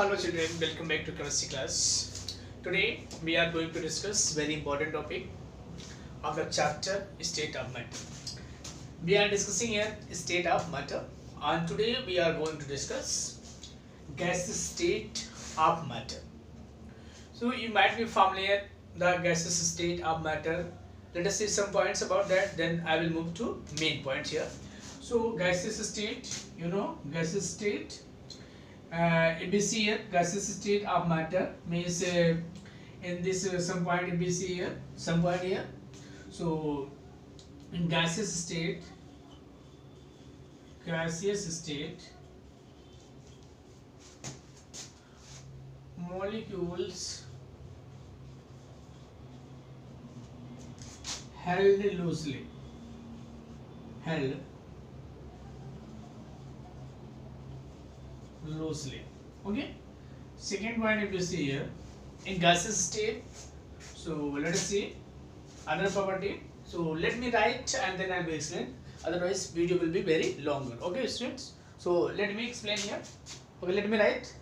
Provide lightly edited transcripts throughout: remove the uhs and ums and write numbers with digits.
Hello children, welcome back to chemistry class. Today we are going to discuss very important topic of the chapter state of matter. We are discussing here state of matter, and today we are going to discuss gaseous state of matter. So you might be familiar the gaseous state of matter. Let us see some points about that, then I will move to main point here. So gaseous state, gaseous state. If we see here gaseous state of matter means in this some point if we see here some point here. So in gaseous state molecules held loosely okay. Second point if you see here in gaseous state, so let us see another property. So let me write and then I will explain, otherwise video will be very longer. Okay students, so let me explain here. Okay, let me write.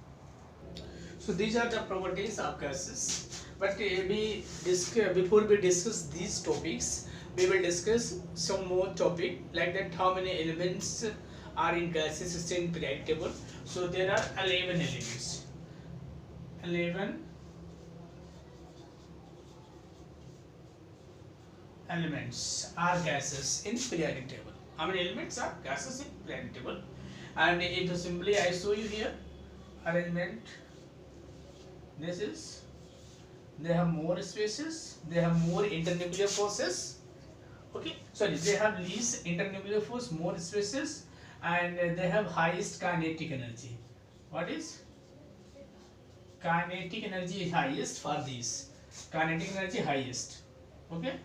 So these are the properties of gases, but before we discuss these topics, we will discuss some more topic like that, how many elements are in gaseous state in periodic table. So there are 11 elements. 11 elements are gases in periodic table. How many elements are gases in periodic table? And if simply I show you here arrangement, this is, they have more spaces, they have more internuclear forces. Okay, sorry, they have least internuclear force, more spaces, and they have highest kinetic energy. What is kinetic energy is highest for these, kinetic energy highest. Okay,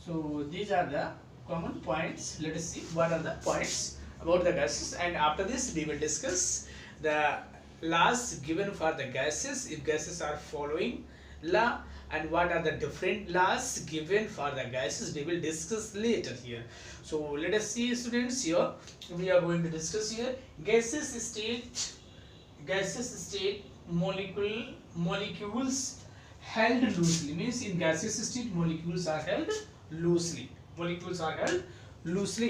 so these are the common points. Let us see what are the points about the gases, and after this we will discuss the laws given for the gases, if gases are following law, and what are the different laws given for the gases, we will discuss later here. So let us see students, here we are going to discuss here gaseous state molecules held loosely, means in gaseous state molecules are held loosely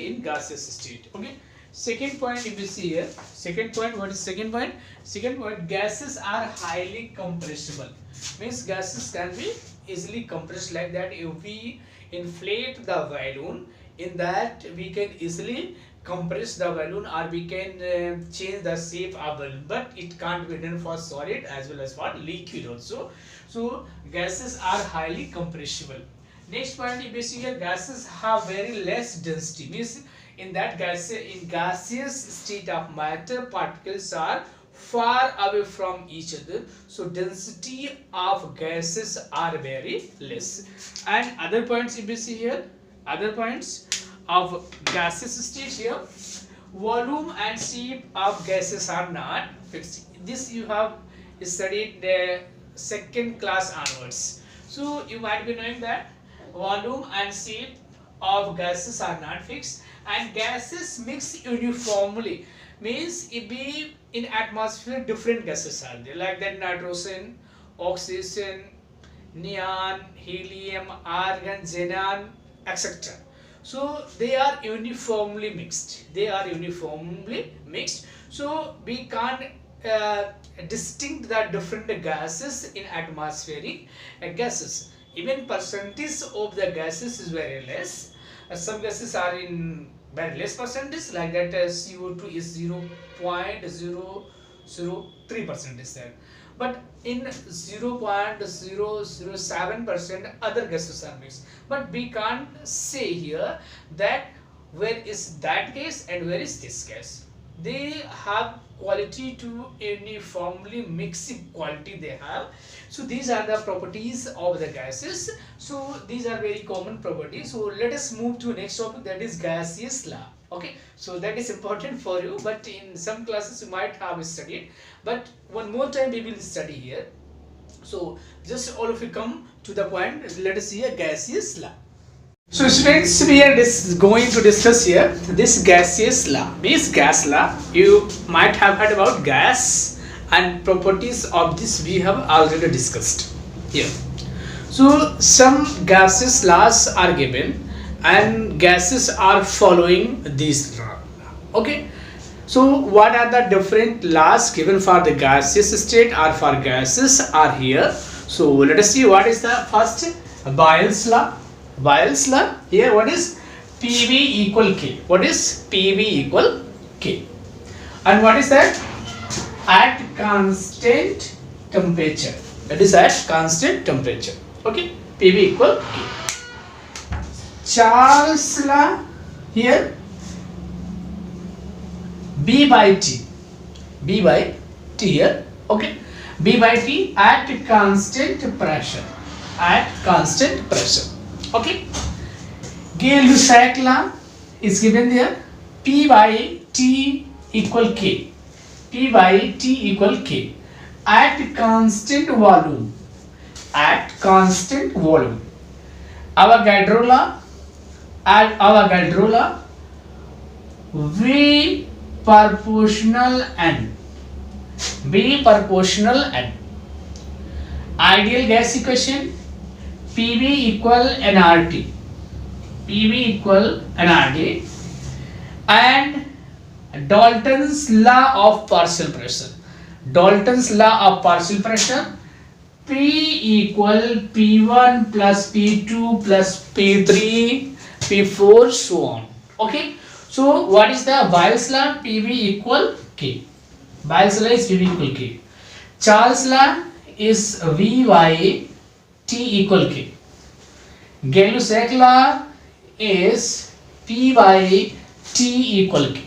in gaseous state. Okay, second point if you see here, second point, what is second point? Second point, gases are highly compressible, means gases can be easily compressed, like that if we inflate the balloon, in that we can easily compress the balloon, or we can change the shape of balloon, but it can't be done for solid as well as for liquid also. So gases are highly compressible. Next point, if you see here, gases have very less density, means in that gaseous state of matter, particles are far away from each other, so density of gases are very less. And other points if you see here, other points of gaseous state here, volume and shape of gases are not fixed. This you have studied the second class onwards, so you might be knowing that volume and shape of gases are not fixed, and gases mix uniformly, means if we in atmosphere different gases are there, like that nitrogen, oxygen, neon, helium, argon, xenon, etc. So they are uniformly mixed, so we can't distinct the different gases in atmospheric gases. Even percentage of the gases is very less. Some gases are in very less percentage, like that CO2 is 0.003% is there, but in 0.007% other gases are mixed. But we can't say here that where is that gas and where is this gas. They have quality to uniformly mixing quality they have. So these are the properties of the gases. So these are very common properties. So let us move to next topic, that is gaseous law. Okay, so that is important for you, but in some classes you might have studied, but one more time we will study here. So just all of you come to the point. Let us see a gaseous law. So students, we are going to discuss here this gaseous law. This gas law, you might have heard about gas and properties of this we have already discussed here. So some gases laws are given and gases are following these law. Okay, so what are the different laws given for the gaseous state or for gases are here. So let us see what is the first Boyle's law. Boyle's law here, what is PV equal K? What is PV equal K? And what is that? At constant temperature. That is at constant temperature. Okay, PV equal K. Charles law here, B by T. B by T here. Okay, B by T at constant pressure. At constant pressure. Okay. Gay-Lussac law is given there. P by T equal K. P by T equal K at constant volume. At constant volume. Avogadro law. At Avogadro law, V proportional N. V proportional N. Ideal gas equation, PV equal nRT. PV equal nRT. And Dalton's law of partial pressure. Dalton's law of partial pressure, P equal P1 plus P2 plus P3 P4 so on. Okay, so what is the Boyle's law? PV equal K. Boyle's law is PV equal K. Charles law is V by T equal K. Gay-Lussac law is P by T equal K.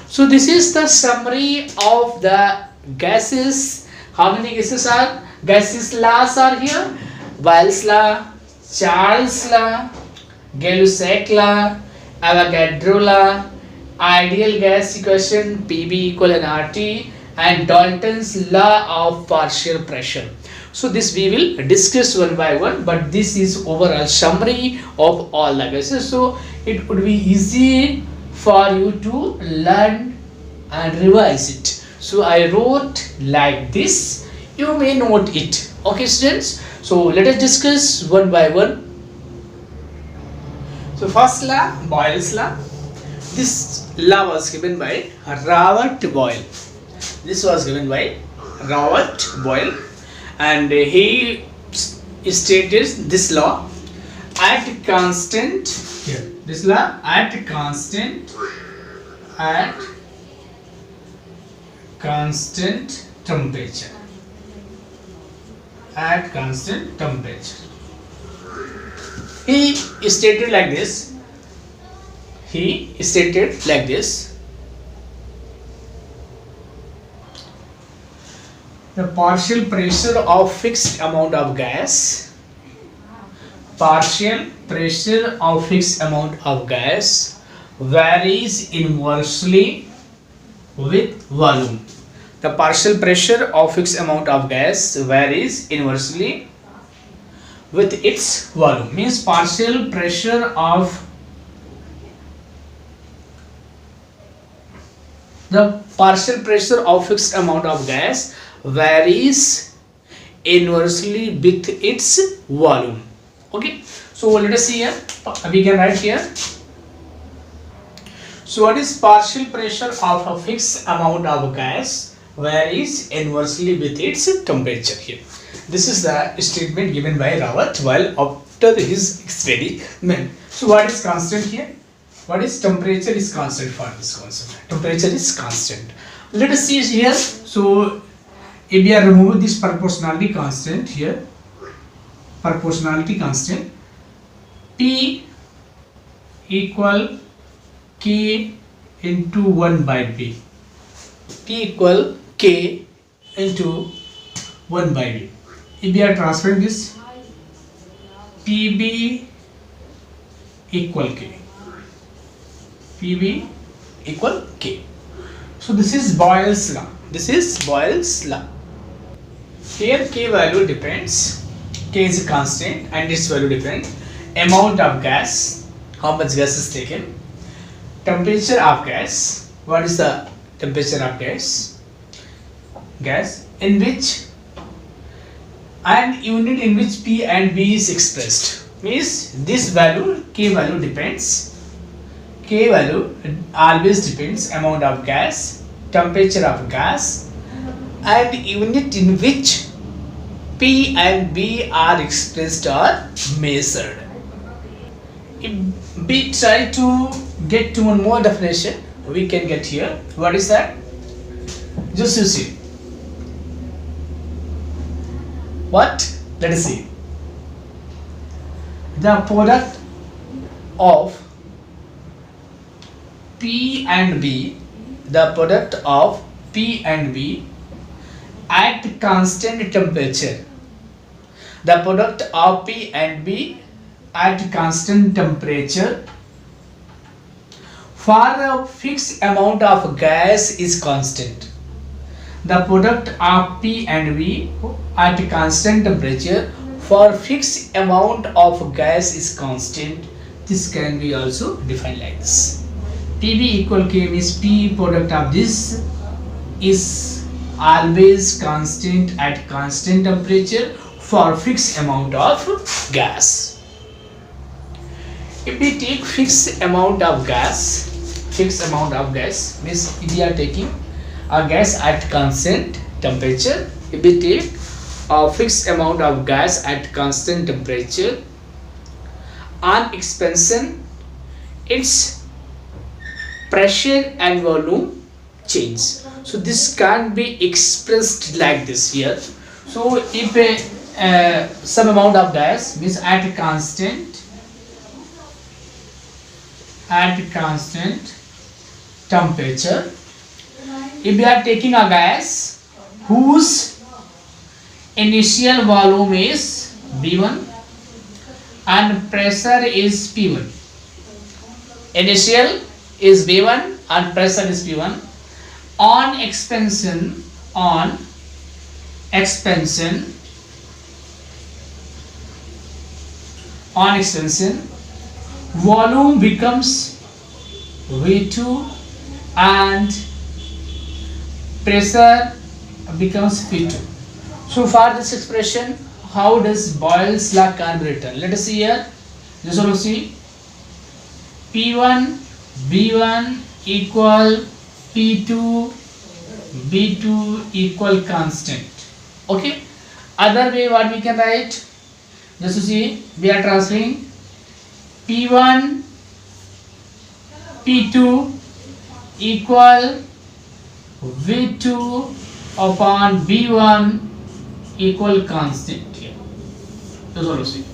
So this is the summary of the gases. How many gases are? Gases laws are here. Boyle's law, Charles law, Gay-Lussac law, Avogadro law, ideal gas equation PV equal nRT, and Dalton's law of partial pressure. So this we will discuss one by one, but this is overall summary of all the gases. So it would be easy for you to learn and revise it. So I wrote like this. You may note it. Okay, students. So let us discuss one by one. So first law, Boyle's law. This law was given by Robert Boyle. This was given by Robert Boyle, and he stated this law at constant here. This law at constant temperature. At constant temperature. He stated like this. He stated like this. The partial pressure of fixed amount of gas. Partial pressure of fixed amount of gas varies inversely with volume. The partial pressure of fixed amount of gas varies inversely with its volume. Means partial pressure of fixed amount of gas varies inversely with its volume. Okay, so let us see here. We can write here. So what is partial pressure of a fixed amount of gas varies inversely with its temperature here. This is the statement given by Robert Boyle after his experiment. So what is constant here? What is temperature is constant for this concept. Temperature is constant. Let us see here. So if we are removing this proportionality constant here, proportionality constant, P equal K into 1 by B. P equal K into 1 by B. If we are transferring this, PB equal K. PB equal K. So this is Boyle's law. This is Boyle's law. Here K value depends. K is a constant and its value depends. Amount of gas, how much gas is taken. Temperature of gas, what is the temperature of gas. gas in which and unit in which P and B is expressed. Means this value, K value depends. K value always depends amount of gas, temperature of gas, and unit in which P and B are expressed or measured. If we try to get to one more definition, we can get here. What is that? Just you see. What? Let us see. The product of P and B, the product of P and B at constant temperature. The product of P and B at constant temperature for a fixed amount of gas is constant. The product of P and B at constant temperature for fixed amount of gas is constant. This can be also defined like this. PB equal K means P product of this is always constant at constant temperature for fixed amount of gas. If we take fixed amount of gas means if we are taking a gas at constant temperature, if we take a fixed amount of gas at constant temperature, on expansion its pressure and volume change. So this can be expressed like this here. So if some amount of gas means at constant temperature, if we are taking a gas whose initial volume is V1 and pressure is P1. Initial is V1 and pressure is P1. On expansion, volume becomes V2 and pressure becomes P2. So for this expression, how does Boyle's law can be written? Let us see here. Just want to see P1 V1 equal P2 B2 equal constant. Okay. Other way what we can write? Just to see, we are transferring P1 P2 equal V2 upon B1 equal constant here. That's what you see.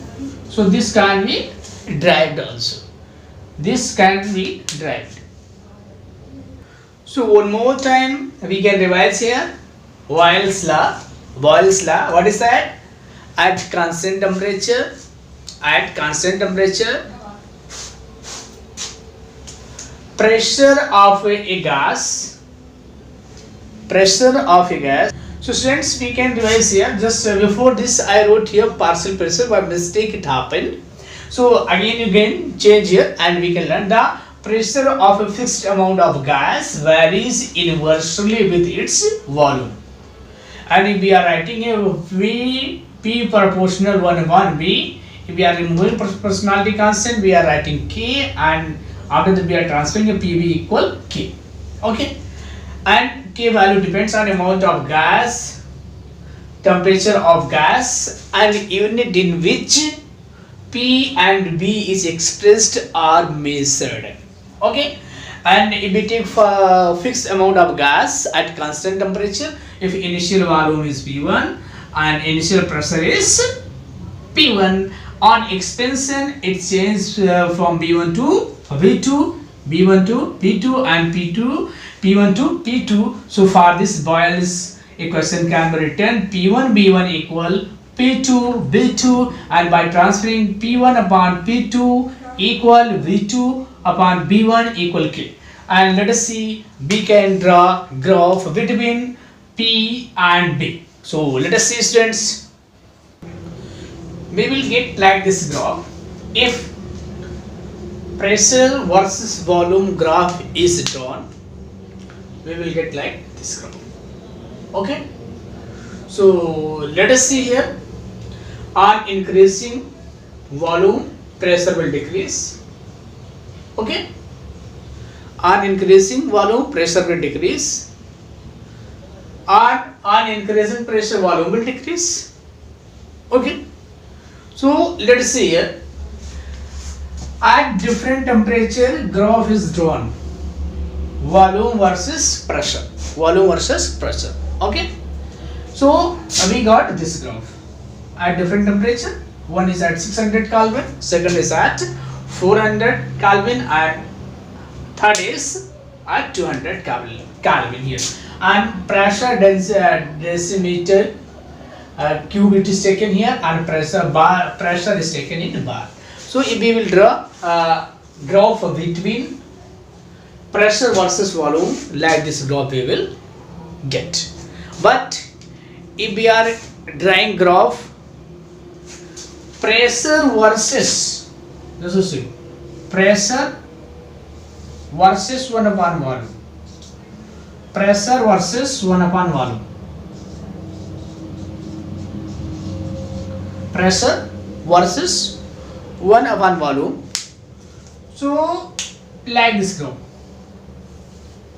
So this can be derived also. This can be derived. So one more time we can revise here. Boyle's law. What is that? At constant temperature, pressure of a gas. So students, we can revise here. Just before this I wrote here partial pressure, by mistake it happened. So again change here and we can learn the pressure of a fixed amount of gas varies inversely with its volume. And if we are writing a V P proportional 1 B, if we are removing proportionality constant, we are writing K, and after that we are transferring a PV equal K. Okay, and K value depends on amount of gas, temperature of gas, and unit in which P and B is expressed or measured. Okay, and if we take for fixed amount of gas at constant temperature, if initial volume is P1 and initial pressure is P1, on expansion it changes from B1 to V2, B1 to P2, and P1 to P2. So for this Boyle's equation can be written P1 B1 equal P2 B2, and by transferring P1 upon P2 equal V2 upon B1 equal K. And let us see, we can draw graph between P and B. So let us see students, we will get like this graph. If pressure versus volume graph is drawn, we will get like this graph. Okay. So let us see here. On increasing volume, pressure will decrease. Okay. On increasing volume, pressure will decrease. On increasing pressure, volume will decrease. Okay. So let us see here. At different temperature, graph is drawn. Volume versus pressure. Volume versus pressure. Okay. So we got this graph. At different temperature, one is at 600 Kelvin, second is at 400 Kelvin, and third is at 200 Kelvin here. And pressure decimeter cube it is taken here, and pressure is taken in bar. So if we will draw a graph between pressure versus volume, like this graph we will get. But if we are drawing graph pressure versus, this is it, pressure versus 1 upon volume, pressure versus 1 upon volume, pressure versus 1 upon volume. So like this graph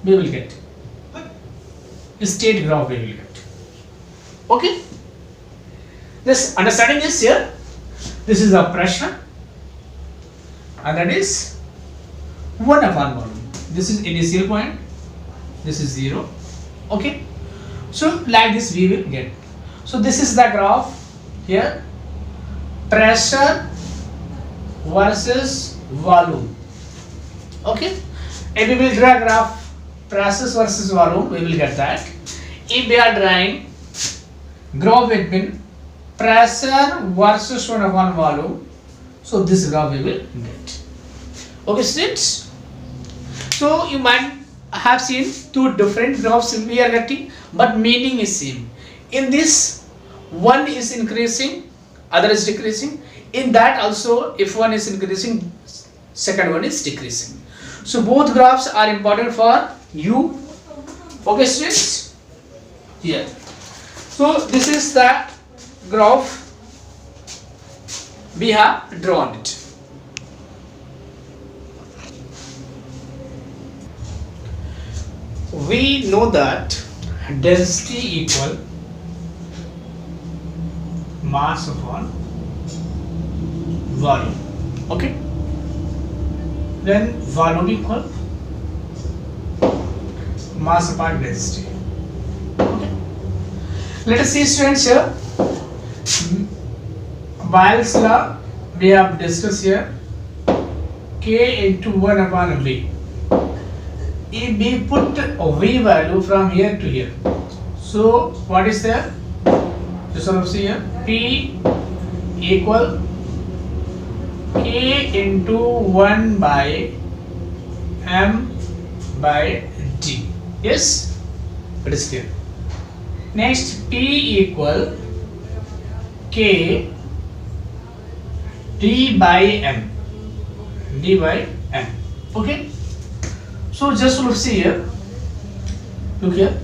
we will get, state graph we will get. Okay, this understanding is here. This is the pressure, and that is 1 upon volume. This is initial point, this is 0. Okay, so like this we will get. So this is the graph here, pressure versus volume. Okay, if we will draw graph pressure versus volume, we will get that. If we are drawing graph between pressure versus 1 upon volume, so this graph we will get. Okay students, so you might have seen two different graphs we are getting, but meaning is same. In this, one is increasing, other is decreasing. In that also, if one is increasing, second one is decreasing. So both graphs are important for you. Okay students, here. So this is the graph we have drawn it. We know that density equal mass upon volume. Okay, then volume equal mass upon density. Okay, let us see students here. Boyle's law we have discussed here, K into 1 upon V. If we put a V value from here to here, so what is there? Just sort of see here, P equal K into 1 by M by D. Yes, it is clear. Next, P equal K D by M. D by M. Okay. So just look, see here. Look here.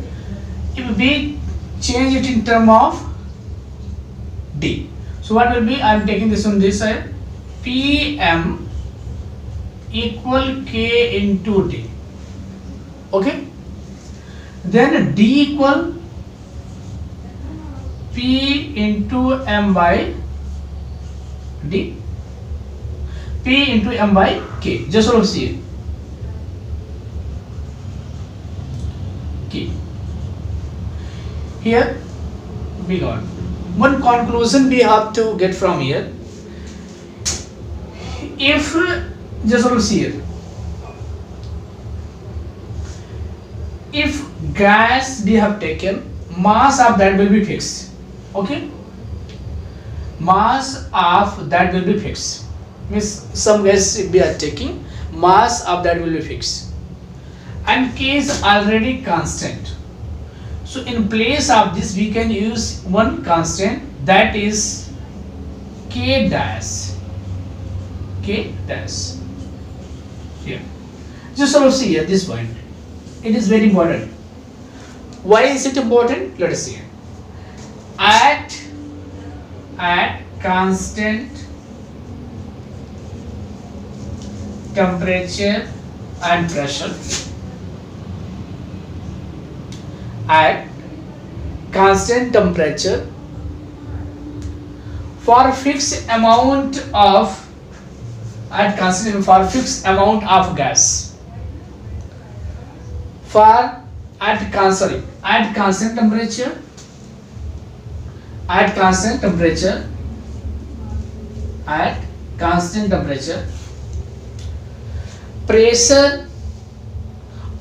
If we change it in term of D, so what will be? I am taking this on this side. PM equal K into D. Okay. Then D equal P into M by D. P into M by K. Just sort of see it. K. Here we got one conclusion we have to get from here. If just sort of see it. If gas we have taken, mass of that will be fixed. Okay. Mass of that will be fixed. Means some gas we are taking, mass of that will be fixed, and K is already constant. So in place of this we can use one constant, that is K dash. K dash. Here. Just sort of see at this point. It is very important. Why is it important? Let us see. at constant temperature and pressure, at constant temperature for fixed amount of gas, at constant temperature pressure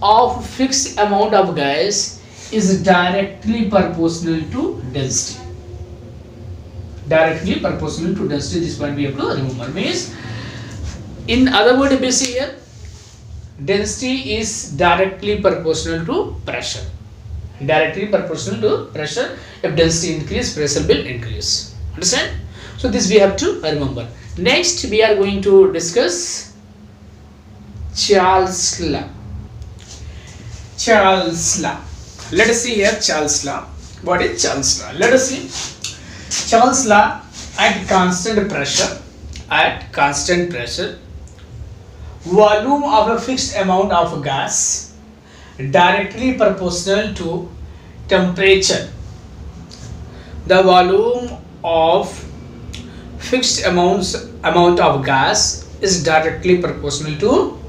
of fixed amount of gas is directly proportional to density. This point we have to remember. Means, in other words, we see here, density is directly proportional to pressure. If density increase, pressure will increase. Understand? So this we have to remember. Next, we are going to discuss Charles' law. Let us see here Charles' law. What is Charles' law? Let us see. Charles' law, at constant pressure, volume of a fixed amount of gas directly proportional to temperature. The volume of fixed amount of gas is directly proportional to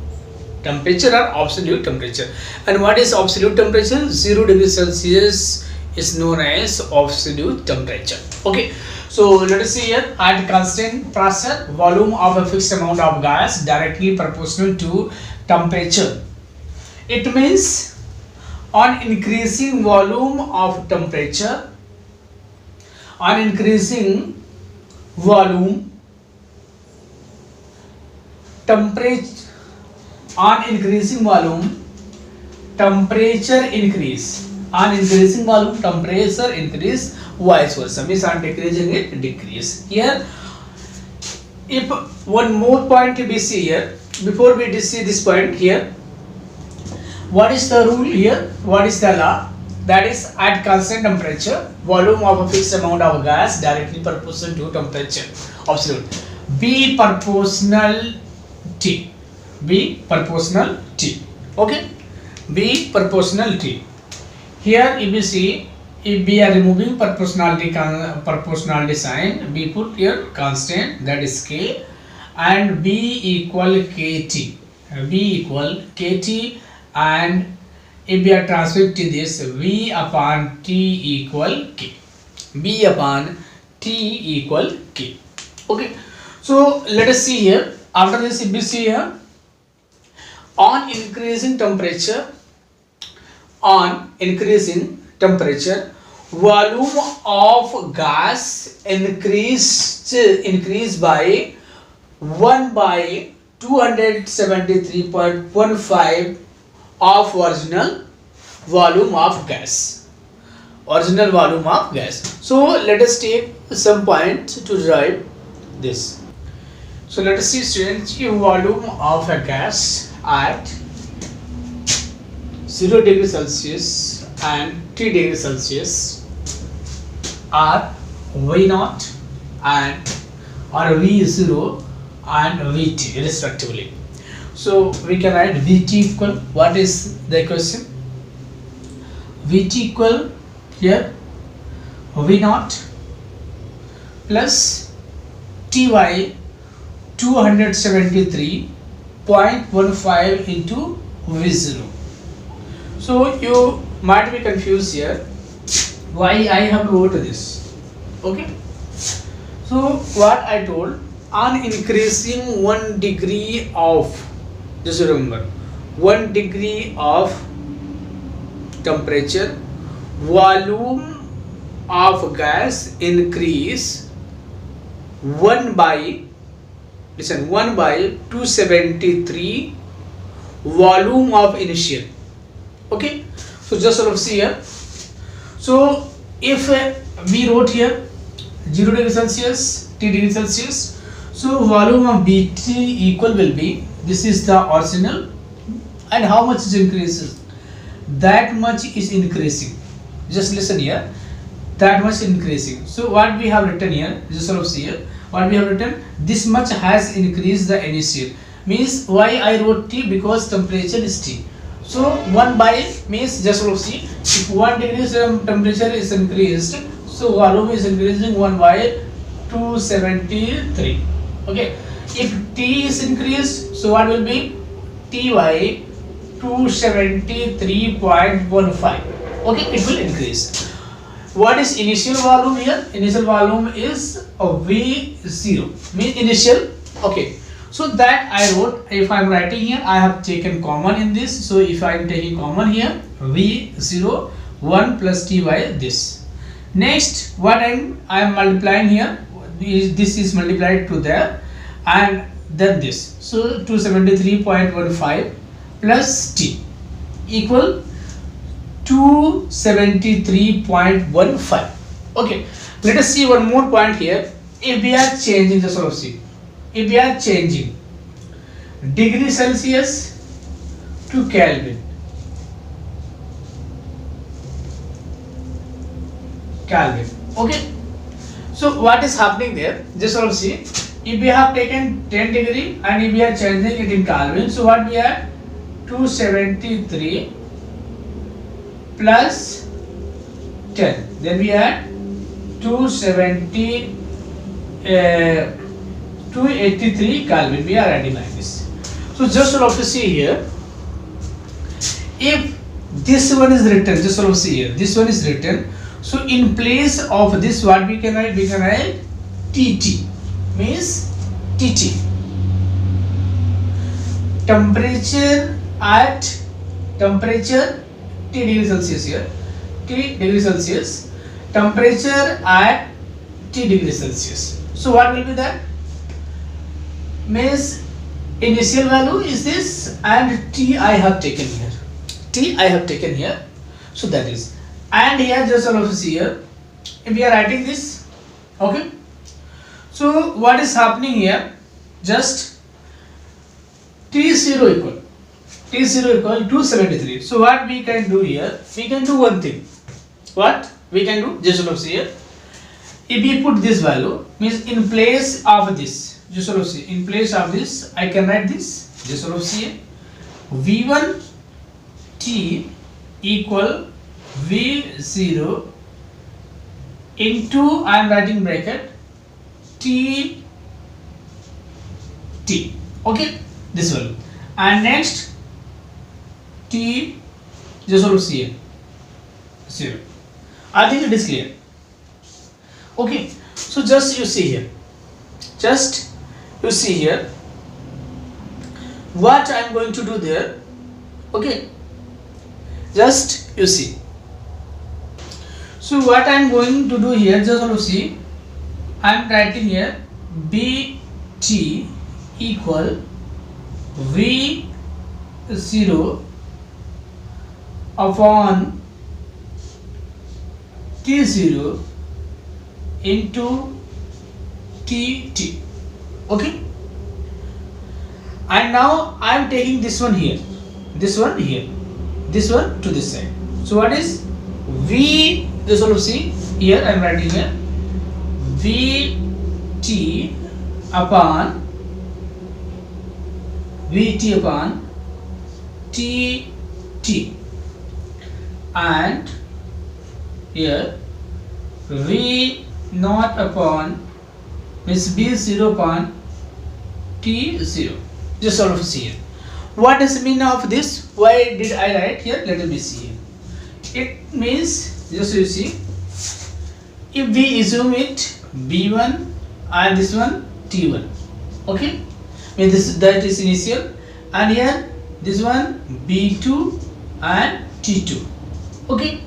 temperature or absolute temperature. And what is absolute temperature? 0 degrees Celsius is known as absolute temperature. Okay, so let us see here, at constant pressure, volume of a fixed amount of gas directly proportional to temperature. It means on increasing volume of temperature, temperature increase. Vice versa. Means on decreasing it decrease. Here, if one more point we see here, before we see this point here, what is the rule here? What is the law? That is, at constant temperature, volume of a fixed amount of gas directly proportional to temperature. Absolute. B proportional T. Okay. B proportional T. Here, if you see, if we are removing proportionality sign, we put here constant, that is K, and B equal KT. And if we are transferring to this, V upon T equal K. Okay. So let us see here. After this, if we see here, on increasing temperature, volume of gas increased by 1/273.15 of original volume of gas. So let us take some point to derive this. So let us see, students, if volume of a gas at 0 degrees Celsius and 3 degrees Celsius are V0 or V0 and Vt respectively. So we can write Vt equal, what is the equation? Vt equal here V0 plus Ty 273.15 into V0. So you might be confused here why I have wrote this. Okay. So what I told, on increasing 1 degree of, just remember, 1 degree of temperature, volume of gas increase 1 by 273 volume of initial. Okay, so just sort of see here. So if we wrote here 0 degree Celsius, 3 degree Celsius, so volume of Bt equal will be, this is the original, and how much is increases? That much is increasing. Just listen here. that much increasing. So what we have written here, just sort of see here, what we have written, this much has increased the initial. Means why I wrote T, because temperature is T. So 1 by means just sort of see, if 1 degree temperature is increased, so volume is increasing 1 by 273. Okay, if T is increased, so what will be T by 273.15. okay, it will increase. What is initial volume here? Initial volume is V0, means initial. Okay, so that I wrote, if I am writing here, I have taken common in this. So if I am taking common here, V0 1 plus T by this. Next, what I am multiplying here, this is multiplied to there, and then this. So 273.15 plus T equal 273.15. okay, let us see one more point here. If we are changing the sort of see, if we are changing degree Celsius to Kelvin, okay, so what is happening there, just sort of see, if we have taken 10 degree and if we are changing it in Kelvin, so what we are 273 plus 10, then we add 283 Kelvin, we are adding like this. So just sort of see here, if this one is written, just sort of see here, this one is written, so in place of this what we can write, we can write TT, means TT, temperature at temperature T degree Celsius here, T degree Celsius, temperature at T degree Celsius. So what will be that? Means initial value is this, and T I have taken here, T I have taken here, so that is, and here just all of us here, if we are writing this, okay, so what is happening here, just T0 equal 273. So what we can do here, we can do one thing. What we can do, just sort of see here, if we put this value, means in place of this, just sort of see, in place of this I can write this, just sort of see here, V1 T equal V0 into, I am writing bracket, T, okay, this value, and next T, just sort of see here, 0. I think it is clear. Okay, so just you see here, just you see here what I am going to do there. Okay, just you see. So what I am going to do here, just sort of see, I am writing here BT equal V0 upon T0 into TT. Okay, and now I am taking this one here, this one here, this one to this side. So what is V, this one, see here I am writing here VT upon TT, and here V naught upon means B0 upon T0. Just sort of see here. What does the meaning of this? Why did I write here? Let me see here. It means, just you see, if we assume it B1 and this one T1, okay, means this, that is initial, and here this one B2 and T2. Okay,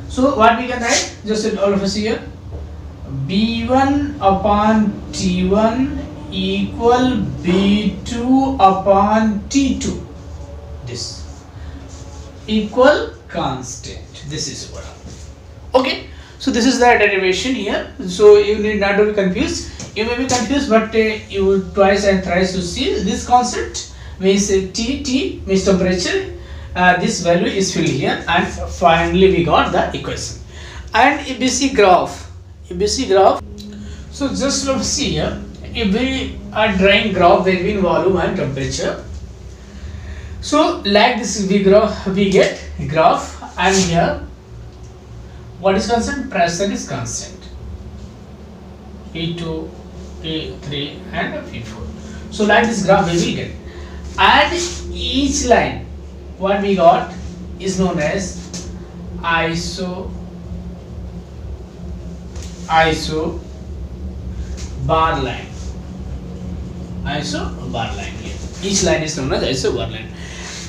so what we can write, just all of us here, B1 upon T1 equal B2 upon T2, this equal constant, this is what. Okay, so this is the derivation here, so you need not to be confused. You may be confused, but you twice and thrice to see this concept, means T means temperature, this value is filled here, and finally we got the equation. And ABC graph, ABC graph. So just let's see here, if we are drawing graph between volume and temperature. So like this we get graph, and here what is constant? Pressure is constant. P2, P3 and P4. So like this graph we will get, and each line what we got is known as iso bar line. Iso bar line here. Each line is known as iso bar line.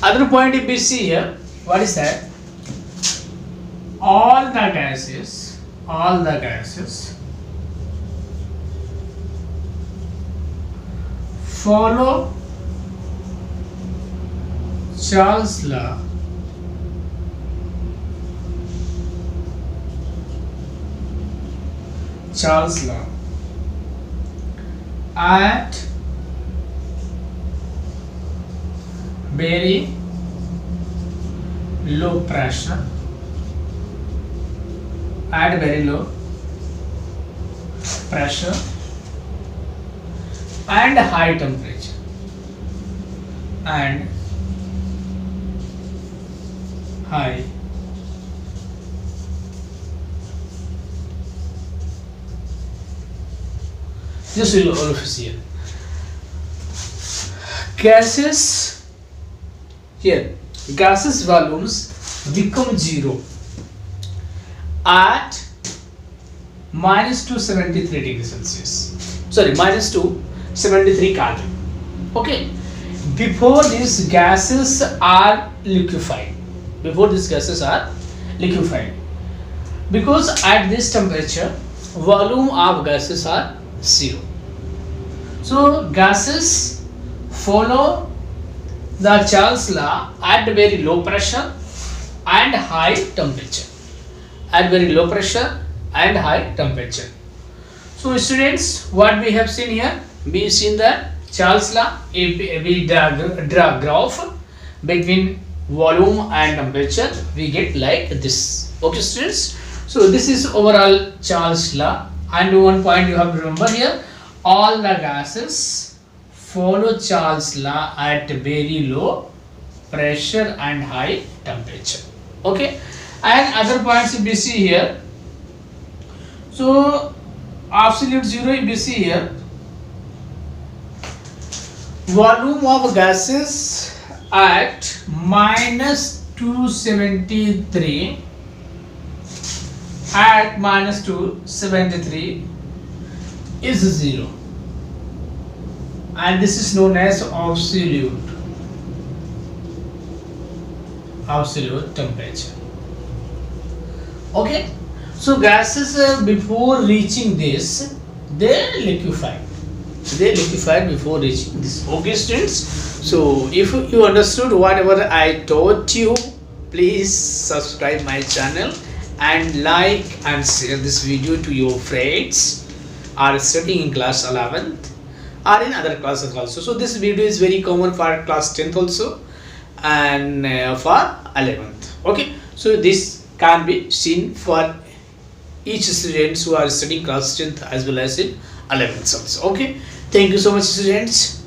Other point if we see here, what is that? All the gases follow Charles' law at very low pressure, and high temperature, just will all see here. Gases volumes become zero at minus 273 degrees Celsius. Sorry, minus 273 Kelvin. Okay, before these gases are liquefied. Because at this temperature, volume of gases are zero. So gases follow the Charles' law at very low pressure and high temperature. So students, what we have seen here, we seen the Charles' law. We draw graph between volume and temperature, we get like this. Okay students, so this is overall Charles' law. And one point you have to remember here, all the gases follow Charles' law at very low pressure and high temperature. Okay, and other points if we see here, so absolute zero if we see here, volume of gases at minus 273 is zero, and this is known as absolute temperature. Okay, so gases before reaching this, they liquefied before reaching this. Okay students, so if you understood whatever I taught you, please subscribe my channel and like and share this video to your friends are studying in class 11th or in other classes also. So this video is very common for class 10th also, and for 11th. Okay, so this can be seen for each students who are studying class 10th as well as in 11th also. Okay, thank you so much students.